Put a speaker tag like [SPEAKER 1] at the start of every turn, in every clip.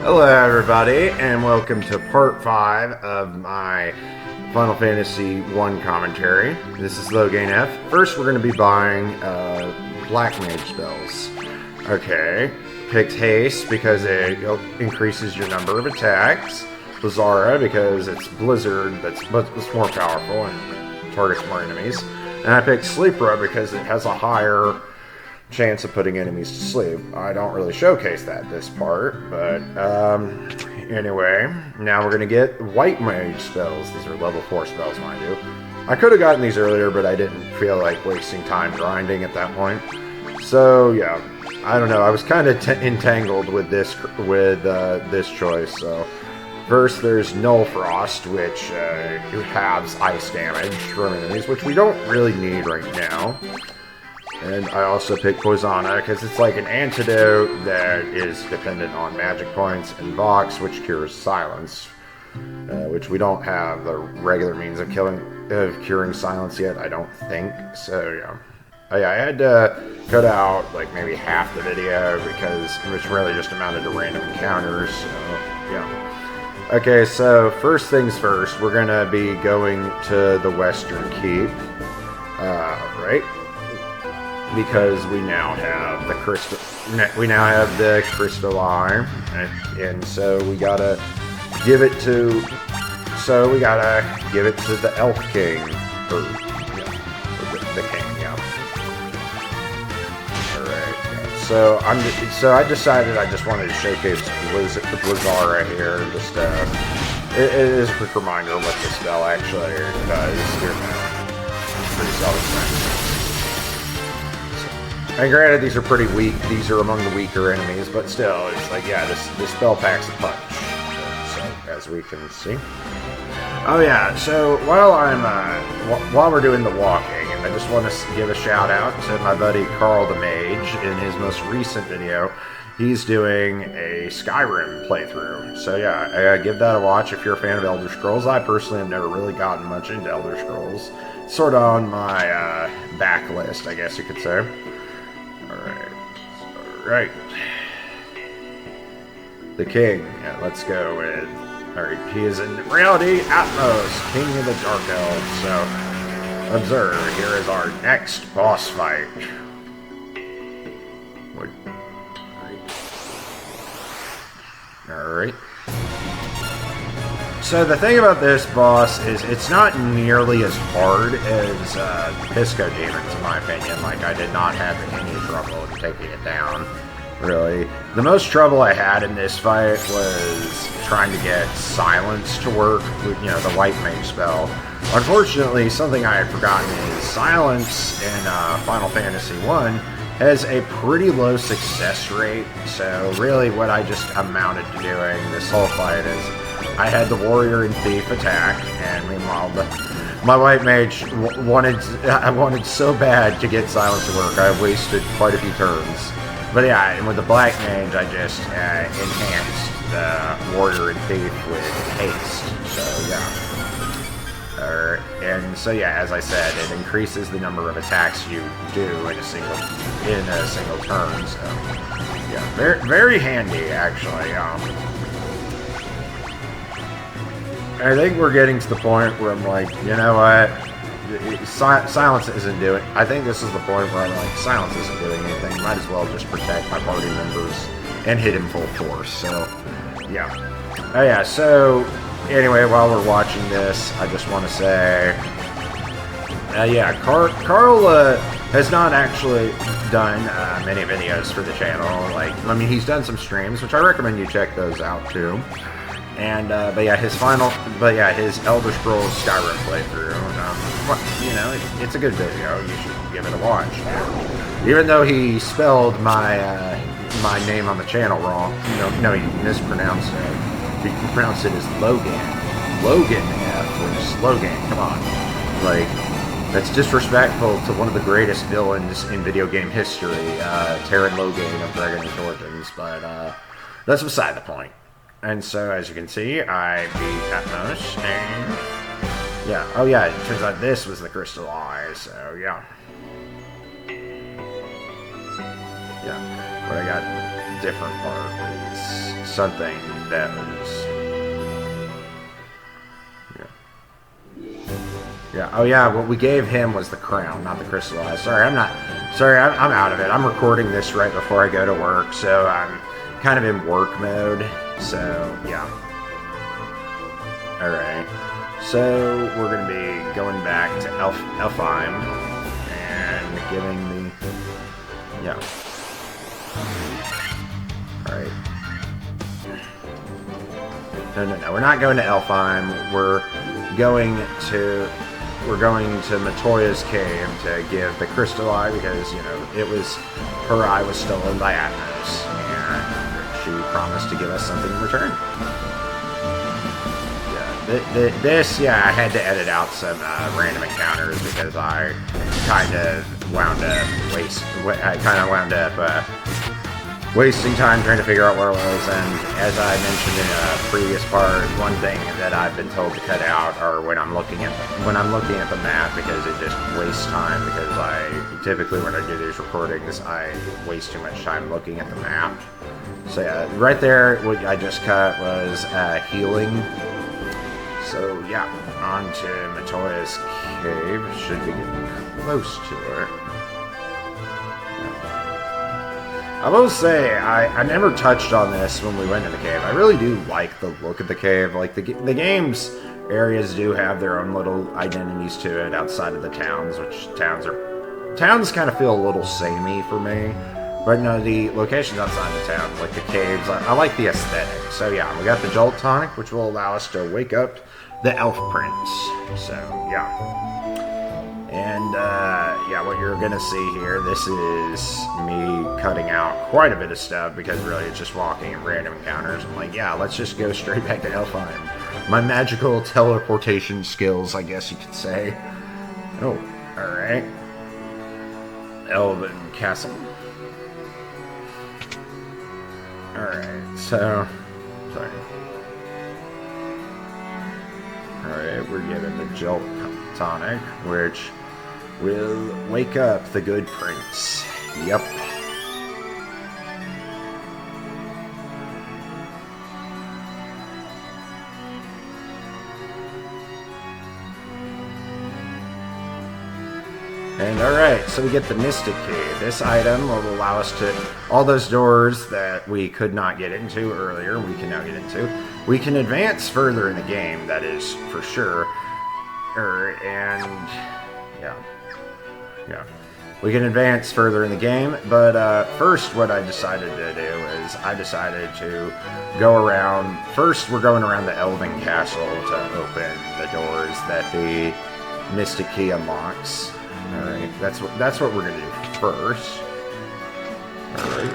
[SPEAKER 1] Hello, everybody, and welcome to part 5 of my Final Fantasy 1 commentary. This is Loghain F. First, we're going to be buying Black Mage spells. Okay, picked Haste because it increases your number of attacks. Blizzara because it's Blizzard, but it's more powerful and targets more enemies. And I picked Sleepra because it has a higher chance of putting enemies to sleep. I don't really showcase that this part, but anyway, now we're gonna get white mage spells. These are level 4 spells, mind you. I could have gotten these earlier, but I didn't feel like wasting time grinding at that point. So yeah, I don't know. I was kind of entangled with this choice. So first, there's Null Frost, which halves ice damage from enemies, which we don't really need right now. And I also picked Poisana because it's like an antidote that is dependent on magic points, and Vox, which cures silence, which we don't have the regular means of curing silence yet, I don't think. So yeah, I had to cut out like maybe half the video because it was really just amounted to random encounters. So yeah. Okay, so first things first, we're gonna be going to the Western Keep, right? Because we now have the crystal eye, and so we gotta give it to the Elf King, or the King, yeah. All right. Yeah. So I decided I just wanted to showcase Blizzara here. Just it is a quick reminder of what this spell actually does here now. Pretty self-explanatory. And granted, these are pretty weak. These are among the weaker enemies, but still, it's like, yeah, this spell packs a punch. So as we can see. Oh yeah. So while we're doing the walking, I just want to give a shout out to my buddy Carl the Mage in his most recent video. He's doing a Skyrim playthrough. So yeah, give that a watch if you're a fan of Elder Scrolls. I personally have never really gotten much into Elder Scrolls. It's sort of on my backlist, I guess you could say. Alright. The king. Yeah, let's go with... Alright, he is in reality Astos, king of the Dark Elves. So, observe, here is our next boss fight. Alright. So the thing about this boss is it's not nearly as hard as Pisco Demons, in my opinion. Like, I did not have any trouble in taking it down, really. The most trouble I had in this fight was trying to get Silence to work with, the white mage spell. Unfortunately, something I had forgotten is Silence in Final Fantasy 1 has a pretty low success rate. So really what I just amounted to doing this whole fight is I had the warrior and thief attack, and meanwhile my white mage I wanted so bad to get silence to work. I wasted quite a few turns. But yeah, and with the black mage I just enhanced the warrior and thief with haste. So yeah. And so yeah, as I said, it increases the number of attacks you do in a single turn. So yeah, very, very handy actually. I think we're getting to the point where I'm like, you know what? Silence isn't doing... I think this is the point where I'm like, Silence isn't doing anything. Might as well just protect my party members and hit him full force. So, yeah. Oh, yeah. So, anyway, while we're watching this, I just want to say... yeah, Carl has not actually done many videos for the channel. Like, I mean, he's done some streams, which I recommend you check those out, too. And, but yeah, his Elder Scrolls Skyrim playthrough, it's a good video. You should give it a watch. Even though he spelled my name on the channel wrong, no, he mispronounced it. He pronounced it as Loghain. Loghain F, which is Loghain, come on. Like, that's disrespectful to one of the greatest villains in video game history, Terran Loghain of Dragon Age Origins, but, that's beside the point. And so, as you can see, I beat Atmos, and yeah, oh yeah, it turns out this was the crystal eye, so yeah. Yeah, but I got different part. It's something Elves. Yeah. Oh yeah. What we gave him was the crown, not the crystallized. Sorry, I'm not. Sorry, I'm out of it. I'm recording this right before I go to work, so I'm kind of in work mode. So yeah. All right. So we're gonna be going back to Elfheim and getting the yeah. All right. No. We're not going to Elfheim. We're going to Matoya's cave to give the crystal eye because, you know, her eye was stolen by Astos, and she promised to give us something in return. Yeah, I had to edit out some random encounters because I kind of wound up wasting time trying to figure out where it was, and as I mentioned in a previous part, one thing that I've been told to cut out are when I'm looking at the map, because it just wastes time, because I typically when I do these recordings I waste too much time looking at the map. So yeah, right there what I just cut was healing. So yeah, on to Matoya's cave. Should be getting close to it. I will say, I never touched on this when we went in the cave. I really do like the look of the cave. Like, the game's areas do have their own little identities to it outside of the towns, which towns kind of feel a little samey for me. But no, the locations outside the towns, like the caves, I like the aesthetic. So yeah, we got the Jolt Tonic, which will allow us to wake up the Elf Prince. So, yeah. And, yeah, what you're gonna see here, this is me cutting out quite a bit of stuff, because really it's just walking and random encounters. I'm like, yeah, let's just go straight back to Elfheim. My magical teleportation skills, I guess you could say. Oh, alright. Elven Castle. Alright, so... Sorry. Alright, we're given the Jolt Tonic, which will wake up the good prince. Yep. And alright, so we get the Mystic Key. This item will allow us to... all those doors that we could not get into earlier, we can now get into. We can advance further in the game, that is for sure. And... yeah. Yeah. We can advance further in the game, but first what I decided to do is I decided to go around... First, we're going around the Elven Castle to open the doors that the Mystic Key unlocks. Alright, that's what we're going to do first. Alright.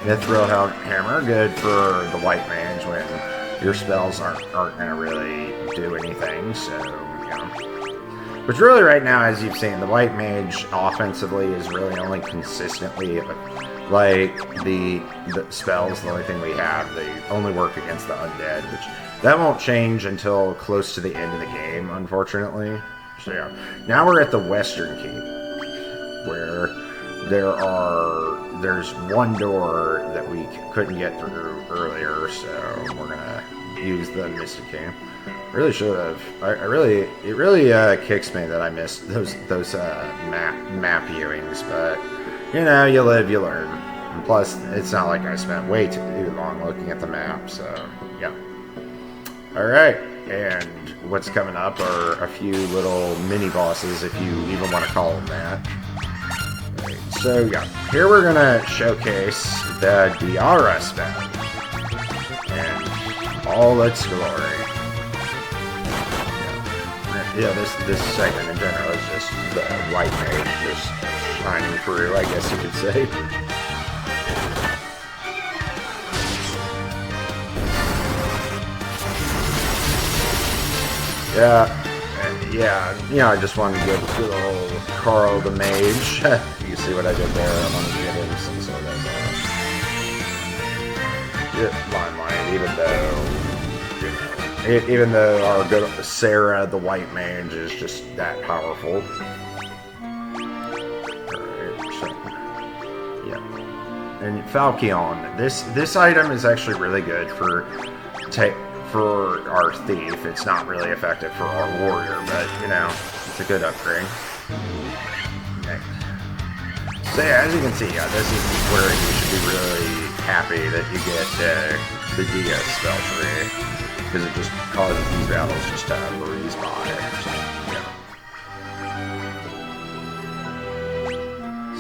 [SPEAKER 1] Mithril Hammer, good for the White Mage when your spells aren't going to really do anything, so, yeah. Which really right now, as you've seen, the White Mage offensively is really only consistently, like, the spells, the only thing we have, they only work against the undead, which that won't change until close to the end of the game, unfortunately. So yeah, now we're at the Western Keep, where there's one door that we couldn't get through earlier, so we're gonna use the Mystic Key. Really should have. It really kicks me that I missed those map viewings, but you know, you live, you learn. And plus, it's not like I spent way too long looking at the map, so yeah. All right, and what's coming up are a few little mini bosses, if you even want to call them that. Right, so yeah, here we're gonna showcase the Diara spell and all its glory. Yeah, this segment in general is just the White Mage just shining through, I guess you could say. Yeah, you know, I just wanted to give a good old Carl the Mage. You see what I did there? I wanted to give him some sort of limelight, even though our good Sarah the White Mage is just that powerful. Alright, so, yeah. and Falchion. This item is actually really good for our thief. It's not really effective for our warrior, but you know, it's a good upgrade. Okay. So yeah, as you can see, this is where you should be really happy that you get the DS spell tree, because it just causes these battles just to breeze by. So, yeah.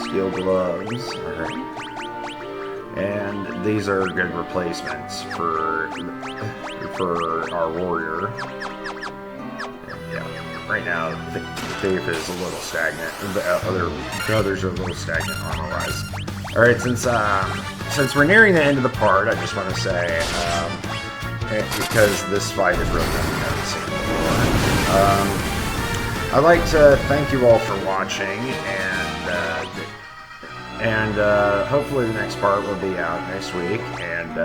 [SPEAKER 1] Steel gloves. Alright. And these are good replacements for our warrior. Yeah, right now the thief is a little stagnant. The others are a little stagnant armor-wise. All right, since we're nearing the end of the part, I just want to say, because this fight is really nothing I haven't seen before. I'd like to thank you all for watching, and hopefully the next part will be out next week. And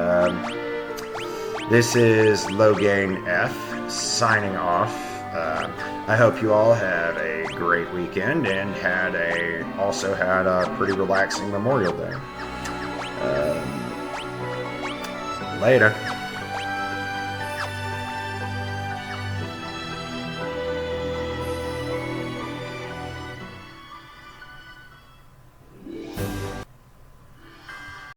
[SPEAKER 1] this is Loghain F signing off. I hope you all had a great weekend and also had a pretty relaxing Memorial Day. Later.